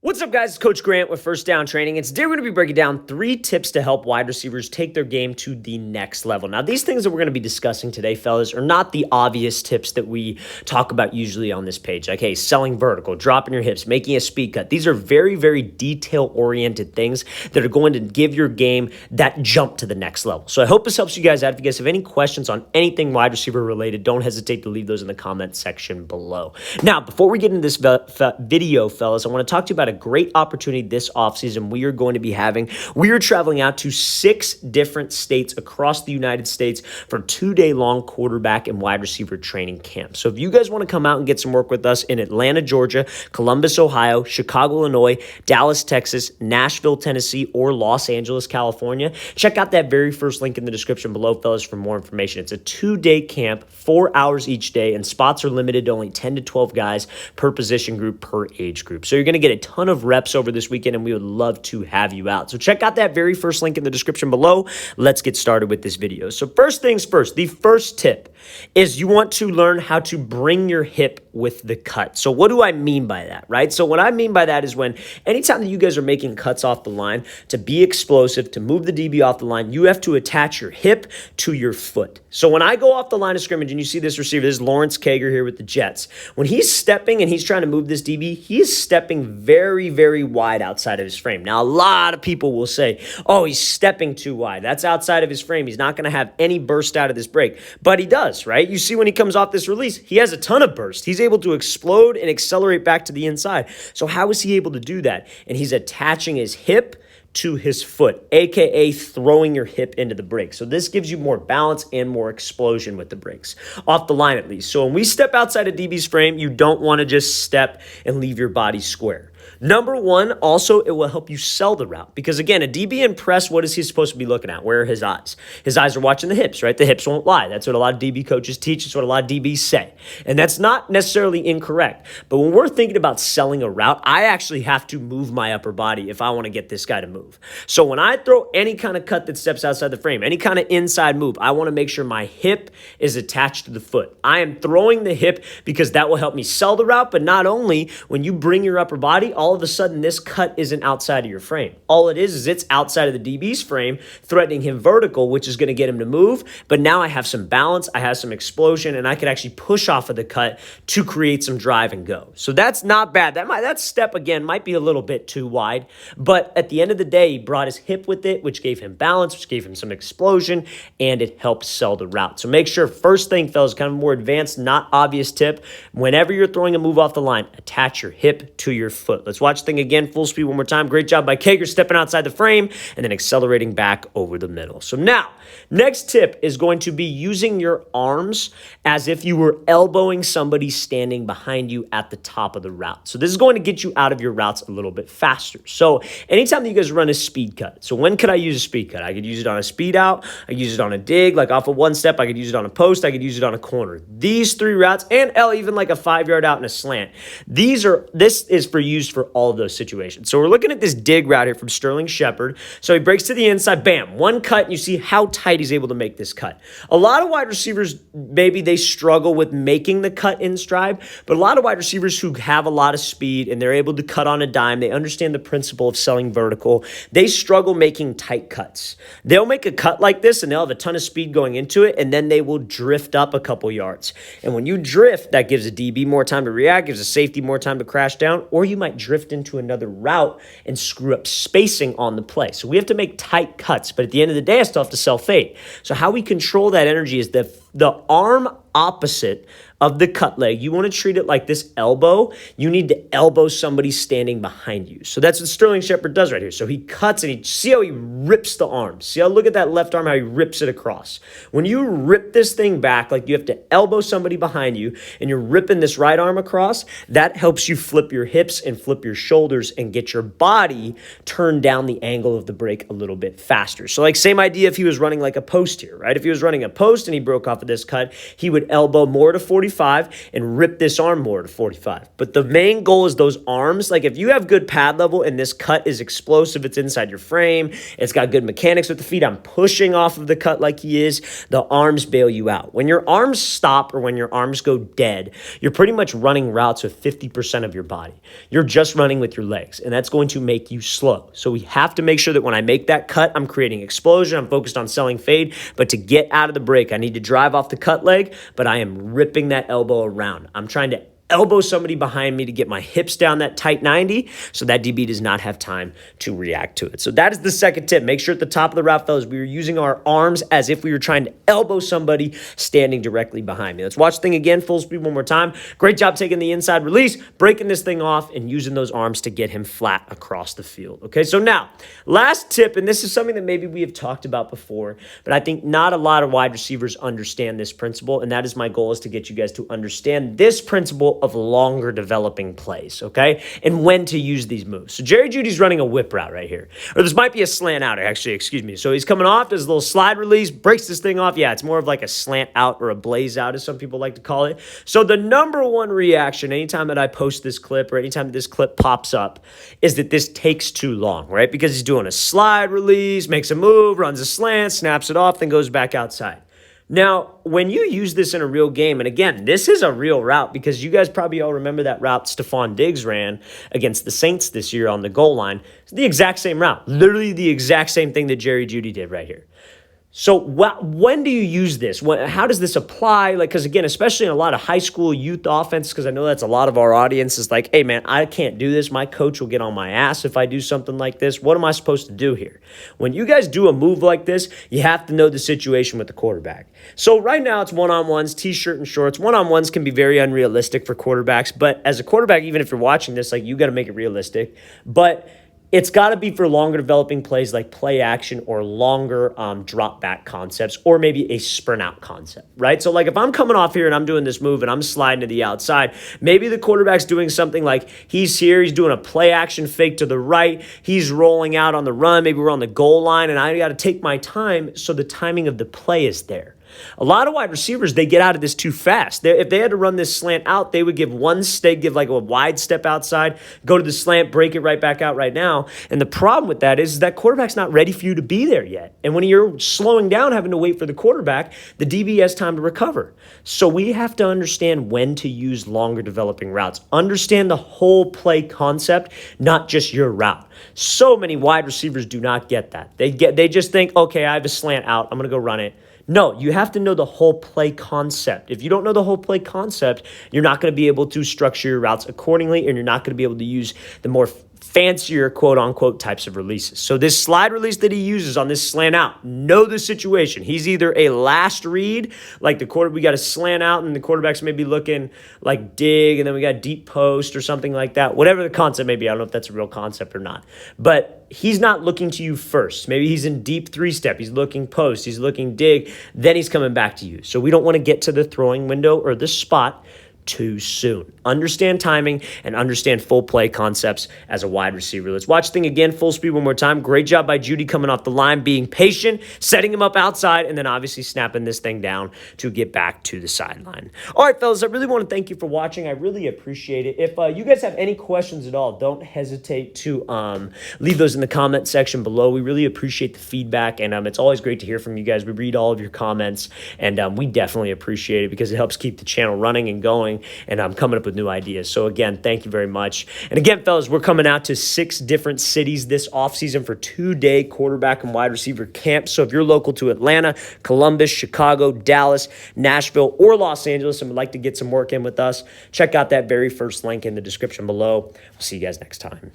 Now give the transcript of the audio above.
What's up, guys? It's Coach Grant with First Down Training. And today we're going to be breaking down 3 tips to help wide receivers take their game to the next level. Now, these things that we're going to be discussing today, fellas, are not the obvious tips that we talk about usually on this page. Like, hey, selling vertical, dropping your hips, making a speed cut. These are very, very detail-oriented things that are going to give your game that jump to the next level. So I hope this helps you guys out. If you guys have any questions on anything wide receiver related, don't hesitate to leave those in the comment section below. Now, before we get into this video, fellas, I want to talk to you about a great opportunity this offseason we are going to be having. We are traveling out to 6 different states across the United States for 2-day long quarterback and wide receiver training camp. So if you guys want to come out and get some work with us in Atlanta, Georgia, Columbus, Ohio, Chicago, Illinois, Dallas, Texas, Nashville, Tennessee, or Los Angeles, California, check out that very first link in the description below, fellas, for more information. It's a 2-day camp, 4 hours each day, and spots are limited to only 10 to 12 guys per position group per age group. So you're going to get a ton of reps over this weekend, and we would love to have you out. So check out that very first link in the description below. Let's get started with this video. So first things first, the first tip is you want to learn how to bring your hip with the cut. So what do I mean by that, right? So what I mean by that is when anytime that you guys are making cuts off the line, to be explosive, to move the DB off the line, you have to attach your hip to your foot. So when I go off the line of scrimmage and you see this receiver, this is Lawrence Cager here with the Jets. When he's stepping and he's trying to move this DB, he is stepping very, very wide outside of his frame. Now, a lot of people will say, oh, he's stepping too wide. That's outside of his frame. He's not going to have any burst out of this break. But he does, right? You see when he comes off this release, he has a ton of burst. He's able to explode and accelerate back to the inside. So how is he able to do that? And he's attaching his hip to his foot, aka throwing your hip into the break. So this gives you more balance and more explosion with the breaks, off the line at least. So when we step outside of DB's frame, you don't want to just step and leave your body square. Number one, also, it will help you sell the route. Because again, a DB in press, what is he supposed to be looking at? Where are his eyes? His eyes are watching the hips, right? The hips won't lie. That's what a lot of DB coaches teach. It's what a lot of DBs say. And that's not necessarily incorrect. But when we're thinking about selling a route, I actually have to move my upper body if I want to get this guy to move. So when I throw any kind of cut that steps outside the frame, any kind of inside move, I want to make sure my hip is attached to the foot. I am throwing the hip because that will help me sell the route. But not only, when you bring your upper body, all of a sudden this cut isn't outside of your frame. All it is it's outside of the DB's frame, threatening him vertical, which is going to get him to move. But now I have some balance, I have some explosion, and I can actually push off of the cut to create some drive and go. So that's not bad. That step, again, might be a little bit too wide. But at the end of the day, he brought his hip with it, which gave him balance, which gave him some explosion, and it helped sell the route. So make sure, first thing, fellas, kind of more advanced, not obvious tip, whenever you're throwing a move off the line, attach your hip to your foot. Let's watch thing again, full speed one more time. Great job by Cager, stepping outside the frame and then accelerating back over the middle. So now, next tip is going to be using your arms as if you were elbowing somebody standing behind you at the top of the route. So this is going to get you out of your routes a little bit faster. So anytime that you guys run a speed cut, so when could I use a speed cut? I could use it on a speed out, I could use it on a dig, like off of one step, I could use it on a post, I could use it on a corner. These 3 routes, and even like a 5-yard out and a slant. This is for used for all of those situations. So we're looking at this dig route here from Sterling Shepard. So he breaks to the inside, bam, one cut, and you see how tight he's able to make this cut. A lot of wide receivers, maybe they struggle with making the cut in stride, but a lot of wide receivers who have a lot of speed and they're able to cut on a dime, they understand the principle of selling vertical, they struggle making tight cuts. They'll make a cut like this and they'll have a ton of speed going into it, and then they will drift up a couple yards. And when you drift, that gives a DB more time to react, gives a safety more time to crash down, or you might drift into another route and screw up spacing on the play. So we have to make tight cuts, but at the end of the day, I still have to sell fade. So how we control that energy is the arm opposite of the cut leg. You want to treat it like this elbow. You need to elbow somebody standing behind you. So that's what Sterling Shepard does right here. So he cuts and see how he rips the arm. See how, look at that left arm, how he rips it across. When you rip this thing back, like you have to elbow somebody behind you and you're ripping this right arm across, that helps you flip your hips and flip your shoulders and get your body turned down the angle of the break a little bit faster. So like same idea if he was running like a post here, right? If he was running a post and he broke off of this cut, he would elbow more to 45 45 and rip this arm more to 45. But the main goal is those arms. Like if you have good pad level and this cut is explosive, it's inside your frame, it's got good mechanics with the feet, I'm pushing off of the cut like he is, the arms bail you out. When your arms stop or when your arms go dead, you're pretty much running routes with 50% of your body. You're just running with your legs, and that's going to make you slow. So we have to make sure that when I make that cut, I'm creating explosion, I'm focused on selling fade, but to get out of the break, I need to drive off the cut leg, but I am ripping that elbow around. I'm trying to elbow somebody behind me to get my hips down that tight 90 so that DB does not have time to react to it. So that is the second tip. Make sure at the top of the route, fellas, we are using our arms as if we were trying to elbow somebody standing directly behind me. Let's watch the thing again, full speed one more time. Great job taking the inside release, breaking this thing off, and using those arms to get him flat across the field. Okay, so now, last tip, and this is something that maybe we have talked about before, but I think not a lot of wide receivers understand this principle, and that is my goal, is to get you guys to understand this principle of longer developing plays, okay? And when to use these moves. So Jerry Jeudy's running a whip route right here. Or this might be a slant out, actually, excuse me. So he's coming off, does a little slide release, breaks this thing off. Yeah, it's more of like a slant out or a blaze out, as some people like to call it. So the number one reaction anytime that I post this clip or anytime that this clip pops up is that this takes too long, right? Because he's doing a slide release, makes a move, runs a slant, snaps it off, then goes back outside. Now, when you use this in a real game, and again, this is a real route because you guys probably all remember that route Stephon Diggs ran against the Saints this year on the goal line. It's the exact same route, literally the exact same thing that Jerry Jeudy did right here. So when do you use this? How does this apply? Like, because again, especially in a lot of high school youth offense, because I know that's a lot of our audience is like, hey man, I can't do this. My coach will get on my ass if I do something like this. What am I supposed to do here? When you guys do a move like this, you have to know the situation with the quarterback. So right now it's one-on-ones, t-shirt and shorts. One-on-ones can be very unrealistic for quarterbacks, but as a quarterback, even if you're watching this, like you got to make it realistic. But it's got to be for longer developing plays like play action or longer drop back concepts or maybe a sprint out concept, right? So like if I'm coming off here and I'm doing this move and I'm sliding to the outside, maybe the quarterback's doing something like he's here, he's doing a play action fake to the right, he's rolling out on the run, maybe we're on the goal line and I got to take my time so the timing of the play is there. A lot of wide receivers, they get out of this too fast. If they had to run this slant out, they would give like a wide step outside, go to the slant, break it right back out right now. And the problem with that is that quarterback's not ready for you to be there yet. And when you're slowing down, having to wait for the quarterback, the DB has time to recover. So we have to understand when to use longer developing routes. Understand the whole play concept, not just your route. So many wide receivers do not get that. They just think, okay, I have a slant out, I'm going to go run it. No, you have to know the whole play concept. If you don't know the whole play concept, you're not going to be able to structure your routes accordingly, and you're not going to be able to use the more fancier quote-unquote types of releases. So this slide release that he uses on this slant out, know the situation. He's either a last read, like we got a slant out and the quarterback's maybe looking like dig, and then we got deep post or something like that. Whatever the concept may be, I don't know if that's a real concept or not. But he's not looking to you first. Maybe he's in deep three-step. He's looking post. He's looking dig. Then he's coming back to you. So we don't want to get to the throwing window or the spot too soon. Understand timing and understand full play concepts as a wide receiver. Let's watch the thing again, full speed one more time. Great job by Jeudy coming off the line, being patient, setting him up outside, and then obviously snapping this thing down to get back to the sideline. All right, fellas, I really want to thank you for watching. I really appreciate it. If you guys have any questions at all, don't hesitate to leave those in the comment section below. We really appreciate the feedback, and it's always great to hear from you guys. We read all of your comments, and we definitely appreciate it because it helps keep the channel running and going, and I'm coming up with new ideas. So again, thank you very much. And again, fellas, we're coming out to 6 different cities this offseason for 2-day quarterback and wide receiver camps. So if you're local to Atlanta, Columbus, Chicago, Dallas, Nashville, or Los Angeles and would like to get some work in with us, check out that very first link in the description below. We'll see you guys next time.